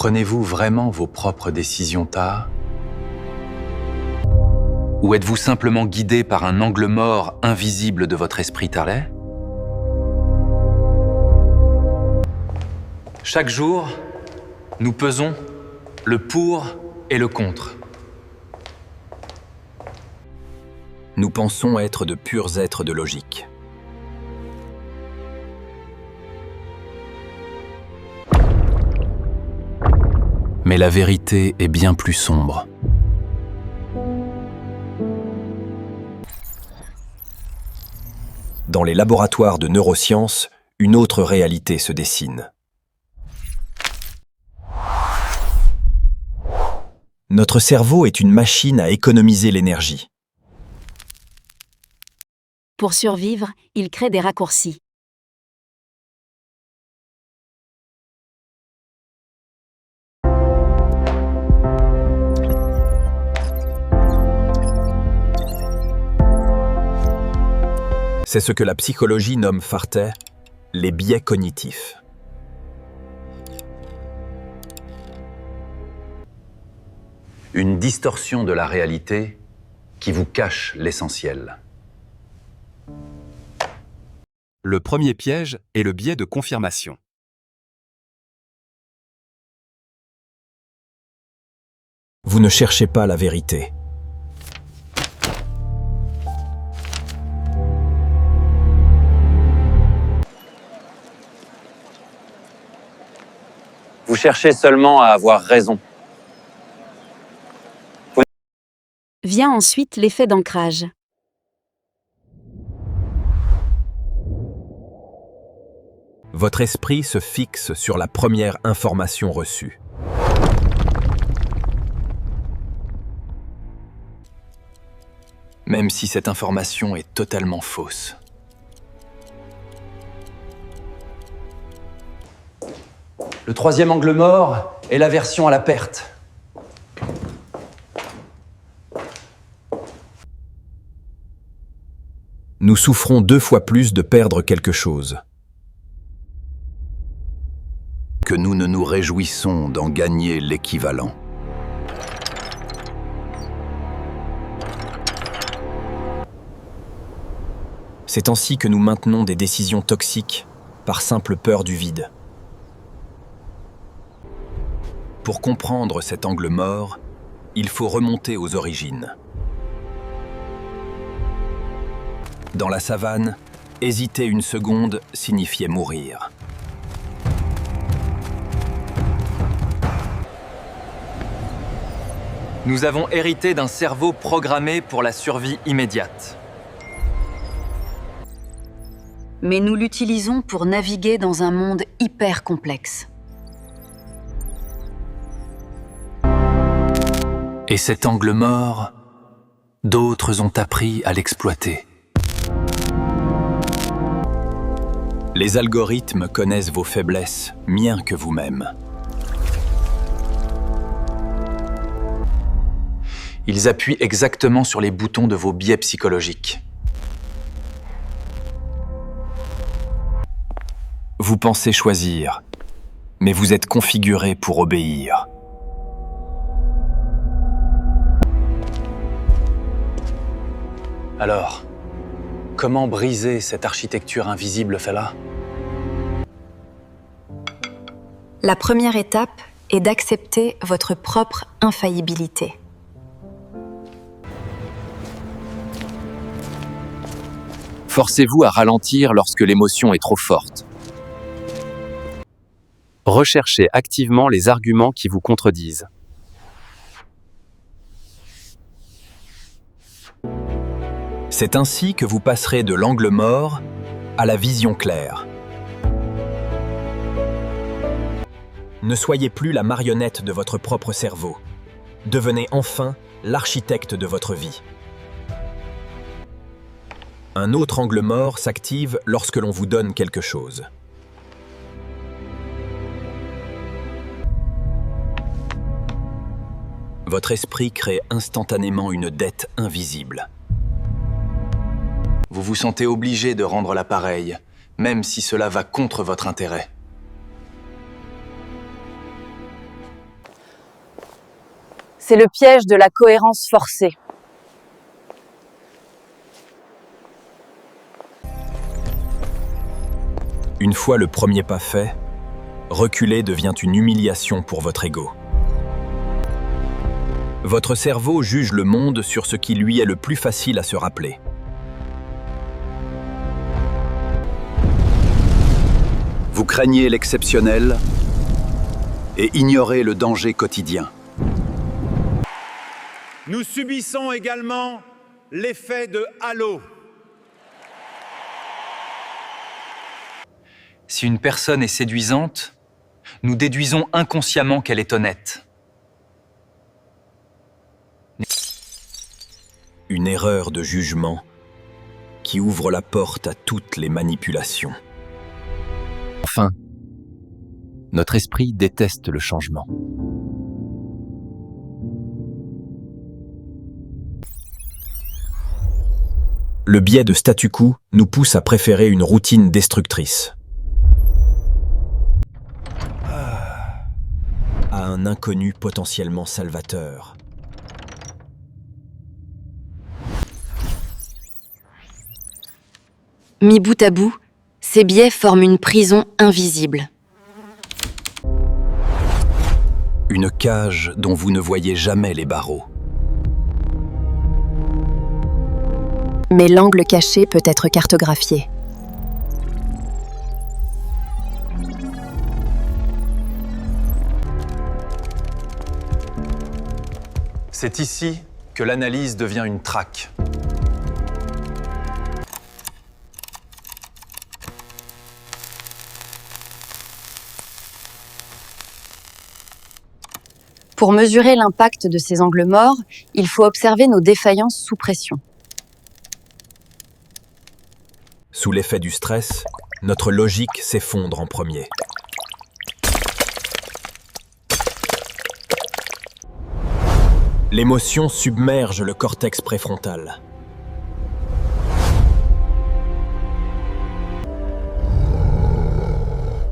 Prenez-vous vraiment vos propres décisions tard? Ou êtes-vous simplement guidé par un angle mort invisible de votre esprit Tarlet? Chaque jour, nous pesons le pour et le contre. Nous pensons être de purs êtres de logique. Mais la vérité est bien plus sombre. Dans les laboratoires de neurosciences, une autre réalité se dessine. Notre cerveau est une machine à économiser l'énergie. Pour survivre, il crée des raccourcis. C'est ce que la psychologie nomme Fartey les biais cognitifs. Une distorsion de la réalité qui vous cache l'essentiel. Le premier piège est le biais de confirmation. Vous ne cherchez pas la vérité. Vous cherchez seulement à avoir raison. Vient ensuite l'effet d'ancrage. Votre esprit se fixe sur la première information reçue. Même si cette information est totalement fausse. Le troisième angle mort est l'aversion à la perte. Nous souffrons 2 fois plus de perdre quelque chose que nous ne nous réjouissons d'en gagner l'équivalent. C'est ainsi que nous maintenons des décisions toxiques par simple peur du vide. Pour comprendre cet angle mort, il faut remonter aux origines. Dans la savane, hésiter une seconde signifiait mourir. Nous avons hérité d'un cerveau programmé pour la survie immédiate. Mais nous l'utilisons pour naviguer dans un monde hyper complexe. Et cet angle mort, d'autres ont appris à l'exploiter. Les algorithmes connaissent vos faiblesses mieux que vous-même. Ils appuient exactement sur les boutons de vos biais psychologiques. Vous pensez choisir, mais vous êtes configuré pour obéir. Alors, comment briser cette architecture invisible, Fela? La première étape est d'accepter votre propre infaillibilité. Forcez-vous à ralentir lorsque l'émotion est trop forte. Recherchez activement les arguments qui vous contredisent. C'est ainsi que vous passerez de l'angle mort à la vision claire. Ne soyez plus la marionnette de votre propre cerveau. Devenez enfin l'architecte de votre vie. Un autre angle mort s'active lorsque l'on vous donne quelque chose. Votre esprit crée instantanément une dette invisible. Vous vous sentez obligé de rendre l'appareil, même si cela va contre votre intérêt. C'est le piège de la cohérence forcée. Une fois le premier pas fait, reculer devient une humiliation pour votre ego. Votre cerveau juge le monde sur ce qui lui est le plus facile à se rappeler. Vous craignez l'exceptionnel et ignorez le danger quotidien. Nous subissons également l'effet de halo. Si une personne est séduisante, nous déduisons inconsciemment qu'elle est honnête. Une erreur de jugement qui ouvre la porte à toutes les manipulations. Enfin, notre esprit déteste le changement. Le biais de statu quo nous pousse à préférer une routine destructrice à un inconnu potentiellement salvateur. Mis bout à bout, ces biais forment une prison invisible. Une cage dont vous ne voyez jamais les barreaux. Mais l'angle caché peut être cartographié. C'est ici que l'analyse devient une traque. Pour mesurer l'impact de ces angles morts, il faut observer nos défaillances sous pression. Sous l'effet du stress, notre logique s'effondre en premier. L'émotion submerge le cortex préfrontal.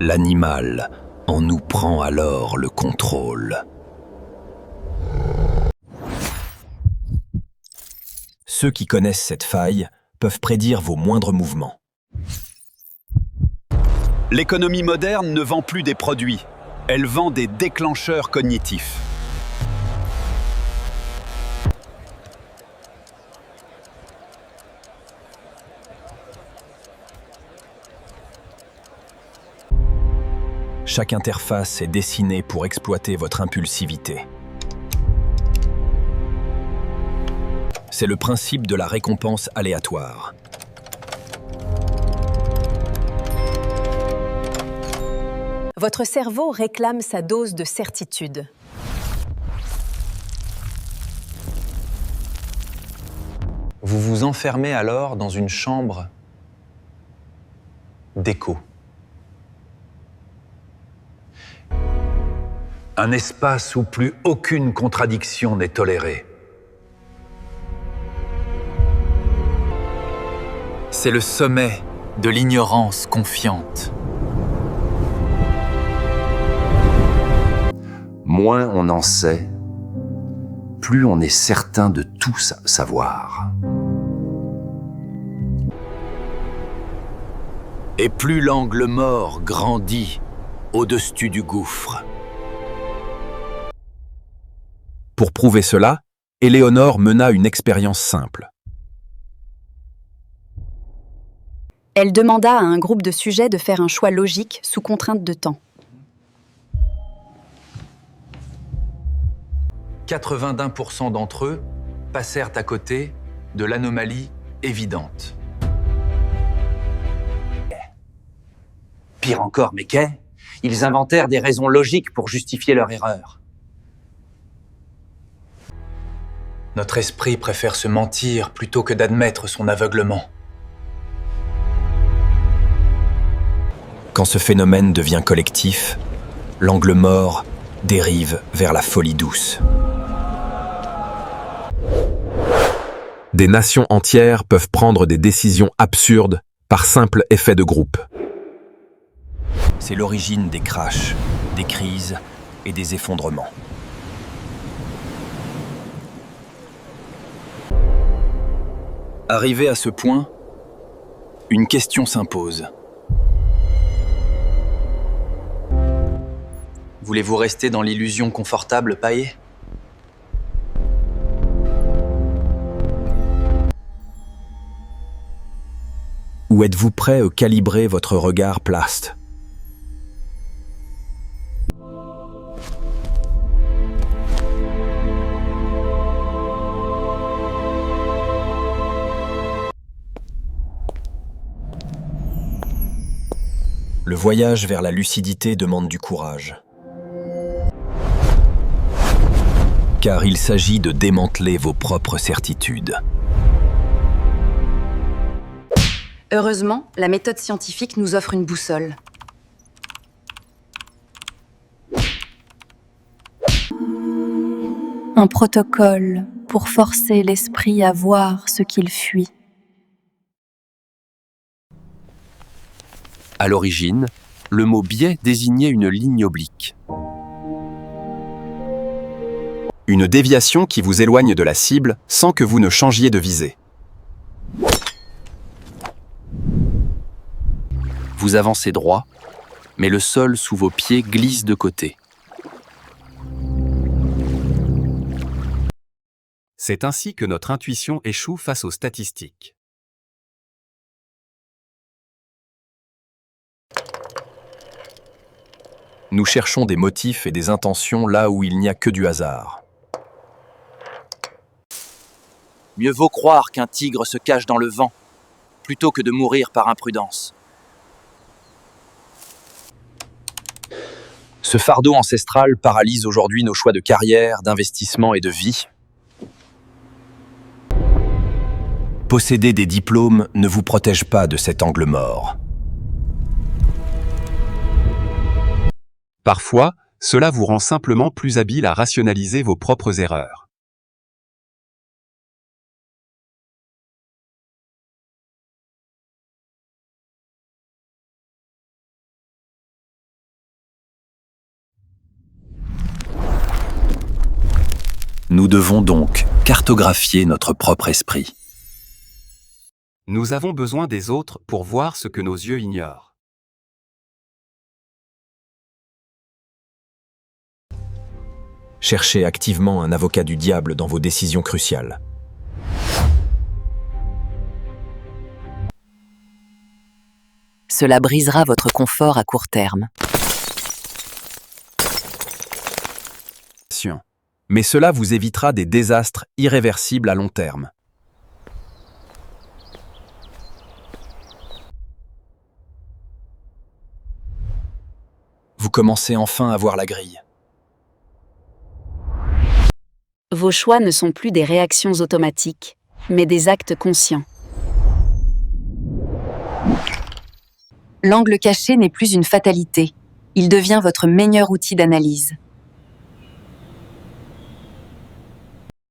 L'animal en nous prend alors le contrôle. Ceux qui connaissent cette faille peuvent prédire vos moindres mouvements. L'économie moderne ne vend plus des produits, elle vend des déclencheurs cognitifs. Chaque interface est dessinée pour exploiter votre impulsivité. C'est le principe de la récompense aléatoire. Votre cerveau réclame sa dose de certitude. Vous vous enfermez alors dans une chambre d'écho. Un espace où plus aucune contradiction n'est tolérée. C'est le sommet de l'ignorance confiante. Moins on en sait, plus on est certain de tout savoir. Et plus l'angle mort grandit au-dessus du gouffre. Pour prouver cela, Éléonore mena une expérience simple. Elle demanda à un groupe de sujets de faire un choix logique sous contrainte de temps. 81% d'entre eux passèrent à côté de l'anomalie évidente. Pire encore, mais qu'est? Ils inventèrent des raisons logiques pour justifier leur erreur. Notre esprit préfère se mentir plutôt que d'admettre son aveuglement. Quand ce phénomène devient collectif, l'angle mort dérive vers la folie douce. Des nations entières peuvent prendre des décisions absurdes par simple effet de groupe. C'est l'origine des crashs, des crises et des effondrements. Arrivé à ce point, une question s'impose. Voulez-vous rester dans l'illusion confortable, Paye? Ou êtes-vous prêt à calibrer votre regard Plast? Le voyage vers la lucidité demande du courage. Car il s'agit de démanteler vos propres certitudes. Heureusement, la méthode scientifique nous offre une boussole. Un protocole pour forcer l'esprit à voir ce qu'il fuit. À l'origine, le mot biais désignait une ligne oblique. Une déviation qui vous éloigne de la cible sans que vous ne changiez de visée. Vous avancez droit, mais le sol sous vos pieds glisse de côté. C'est ainsi que notre intuition échoue face aux statistiques. Nous cherchons des motifs et des intentions là où il n'y a que du hasard. Mieux vaut croire qu'un tigre se cache dans le vent, plutôt que de mourir par imprudence. Ce fardeau ancestral paralyse aujourd'hui nos choix de carrière, d'investissement et de vie. Posséder des diplômes ne vous protège pas de cet angle mort. Parfois, cela vous rend simplement plus habile à rationaliser vos propres erreurs. Nous devons donc cartographier notre propre esprit. Nous avons besoin des autres pour voir ce que nos yeux ignorent. Cherchez activement un avocat du diable dans vos décisions cruciales. Cela brisera votre confort à court terme. Mais cela vous évitera des désastres irréversibles à long terme. Vous commencez enfin à voir la grille. Vos choix ne sont plus des réactions automatiques, mais des actes conscients. L'angle caché n'est plus une fatalité. Il devient votre meilleur outil d'analyse.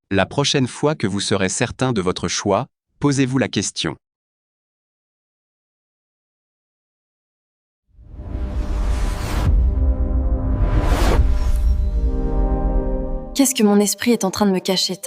La prochaine fois que vous serez certain de votre choix, posez-vous la question. Qu'est-ce que mon esprit est en train de me cacher,